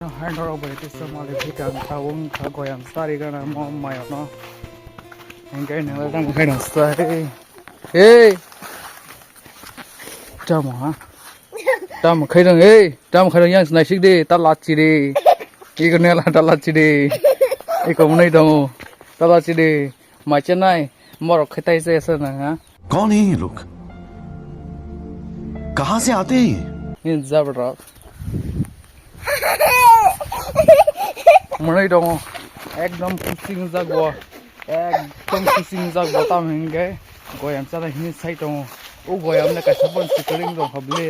Hai noro bari tisa mali bidang tawung kagoyang sari kana mo mayo no. Engkai nela dang kai no sari. Hey. Chamo ha. Chamo khai dang hey. Chamo khai dang yang snai sik de ta la chi de. Iko nela ta la chi de. Iko munai dong. Ta la chi de. Ma chenai mor khai se sa na ha. कौन है ये लोग कहाँ से आते हैं ये In zabra. Munai dong. Ekdom pusing jagwa. Ekdom pusing jagwa tam hinggai. Goyam chara hini sai dong. O goyam na ka sabon sikering dong hable.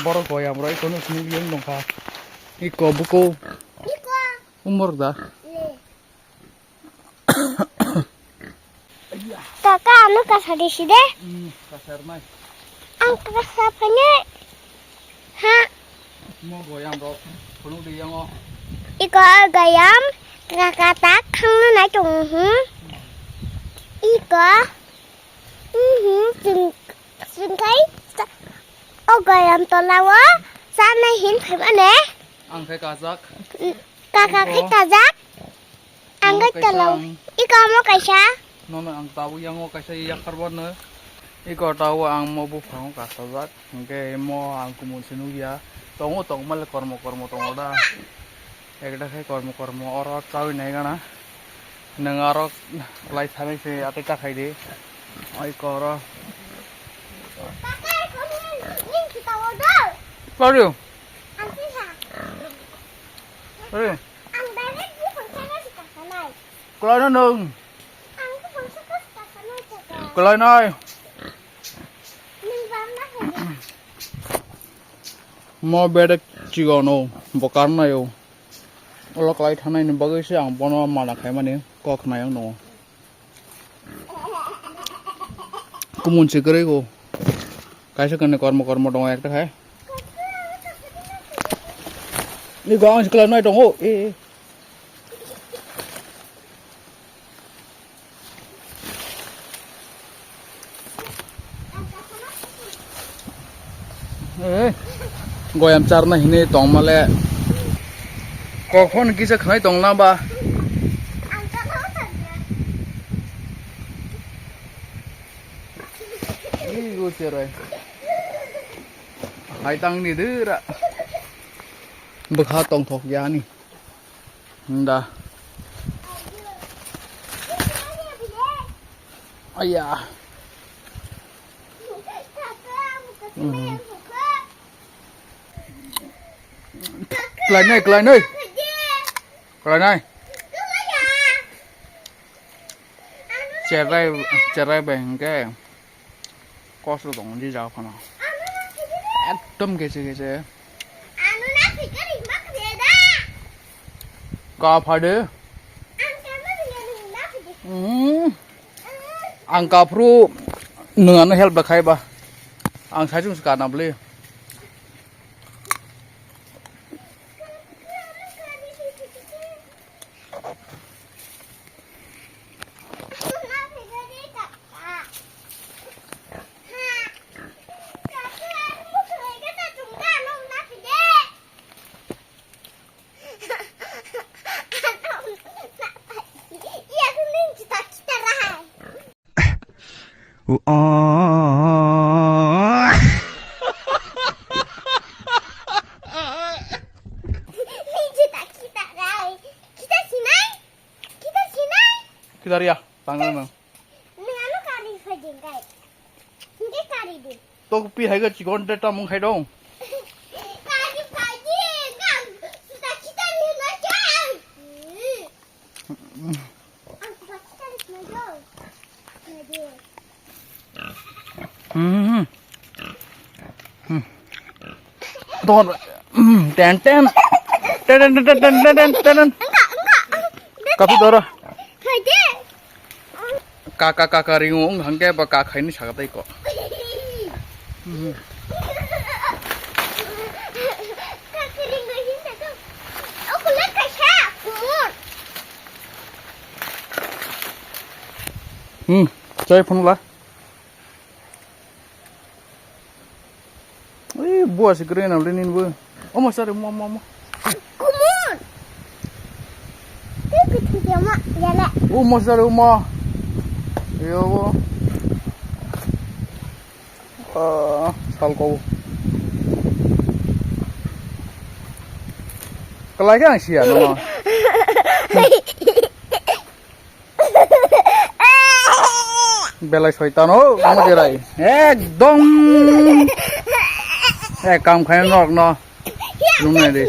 Boro goyam roi kono sini yang dong ka. Iko buko. Umur dah. Kakak anu kasar di sini. Kasar mai. Ang kasar apanya? Ha? Mo goyam ro. Kono di yang o. Iko gayam kakatak khang na chung hu. Iko. Sing kai. O gayam to lawa. Sana hin phim ane. Ang khai kazak. Kakak kai kazak. Ang kai talaw. Iko mo kaisa. Nono ang tahu yang o kaisa yak karbon ne. Iko tahu ang mo bu phang ka kazak. Engke mo ang kumun sinu ya. Tongo tong mal kormo tong da. Ekda khai kormo oro tahu nai gana. Nangaro lai thane se ate ta khai de. Ai koro. Kakak ko ning kita wodol. Paru. Ang sisa. Eh. Ang dare bu phang sana si kakak nai. Kelai nó nương. Ang bu phang sa kakak nai kakak. Kelai nai. Ning bam na hai. Mo beda chigono. Bokar na yo. Olo kelai thanai ni bagai se ang bono mana khai mane kok na yang no. Kumun se kare go. Kaisa kane kormo dong ekta khai. Ni gang kelai nai dong ho. Eh. Goyam charna hine tong male kokon kisa khai tong na ba Ang kakak thật. ni go serai hai tang ni dira bkha tong thok ya ni nda aya kelai này kelai này cerai beng ke kos lu dong di jauh kana ekdom kece Anu na fikir mak beda. ka phade Ang kama dengan na fikir. angka pru nungan help ba khai ba ang sajung ska na ble Na fikir di kakak. Ha. Kakak mu kaya kita cuma anu na fikir. Iya kuning cita-cita lah. Ini cita-cita lah. Kita sinai. kita ria tangan na Ini anu kari fajin kai. Ini kari di. to pi hai ga chigon de ta mung khai dong Kari fajin kan. Cita-cita ni nak jam. Ang cita-cita ni nak jam. don ten Enggak. kapi dora Fajin. kakak ringung hangke ba ka khai ni saga tai ko Kaki ringgahin satu. Aku lihat kayak kumur. chơi phun la bua si keren na lenin bu oh masa ada mama Kumur. Mama, jala. Umos dari rumah. Yo. Sal kau. Kelagi ang siya no. Belai শয়তান ও আমাদের রাই একদম কাম খাই নক ন নুনে দে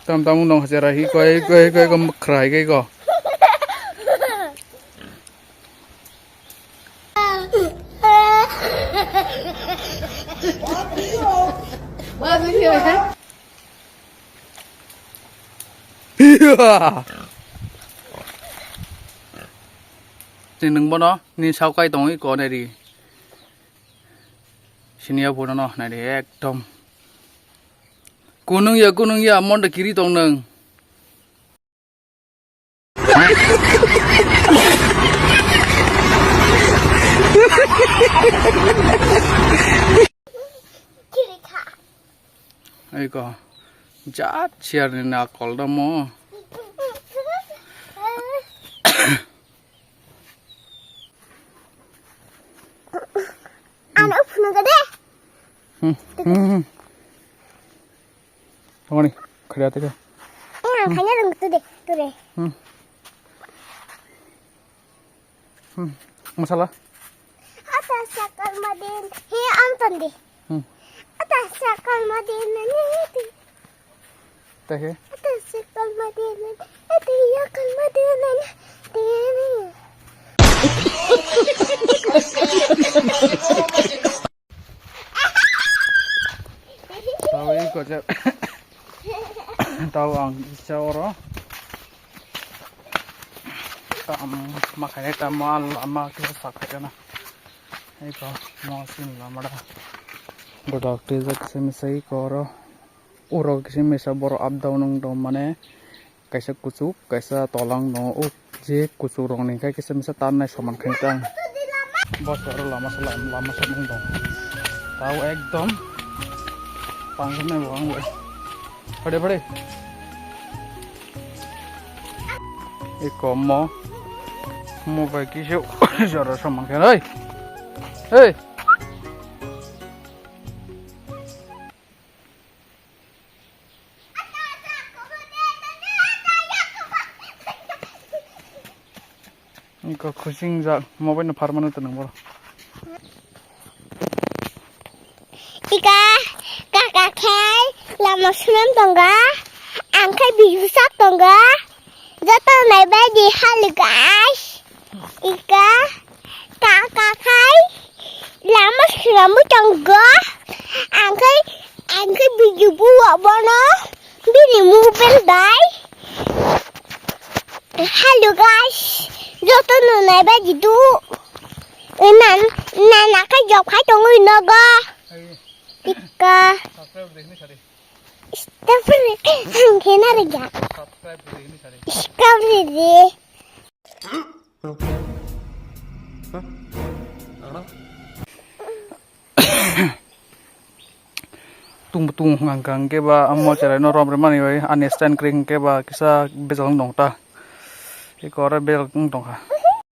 tam tam nong hajara hi koi kam khrai kai ko Nên đừng nó nên sau cây tông ấy có này đi xin yêu phụ nó này để ekdom kunung ya mon de kiri tong neng Kiri kha. ai có chát chia nên là col đó mo Anak punya gede. Tunggu nih, kelihatan kan? Hanya dong tuh deh. Masalah? Atas sakal madin, hiya amton deh. Atas sakal madin nanti. Teh? Atas sakal madin nanti ya kal madin nanti. Tahu ini kok cek. Tahu ang isyawarah. Makanya tamal ama kita sakit na. Iko mausin lamada. Doctor से में सही करो और किसी में सब बरो up down दो माने कैसे कुछ कैसा तोलांग नो ओ जे कुछ रोंग नहीं काय किसी में से तान नहीं समान खेलता बस और lama semung dong tahu एकदम पांच में वहां बड़े एक कॉमो मोबाइल की शो जरा समान खेल hey Iko kucing jak mobile na farman itu nang bro. Ika kakak kai lama senam tongga, angkai biusak tongga, jatuh naik di hal guys. Ika kakak kai lama senam tongga, angkai biju buah bono, bini mobil dai. Halo guys. Jatuh naik baju tu, nana kai jawab kai tunggu naga. Ika, subscribe kena reja. Subscribe deh. Tung ngangkang ke ba amo cara no rom remani wai understand kring ke ba kisa bezel nong ta. Iko ora bel nong ha.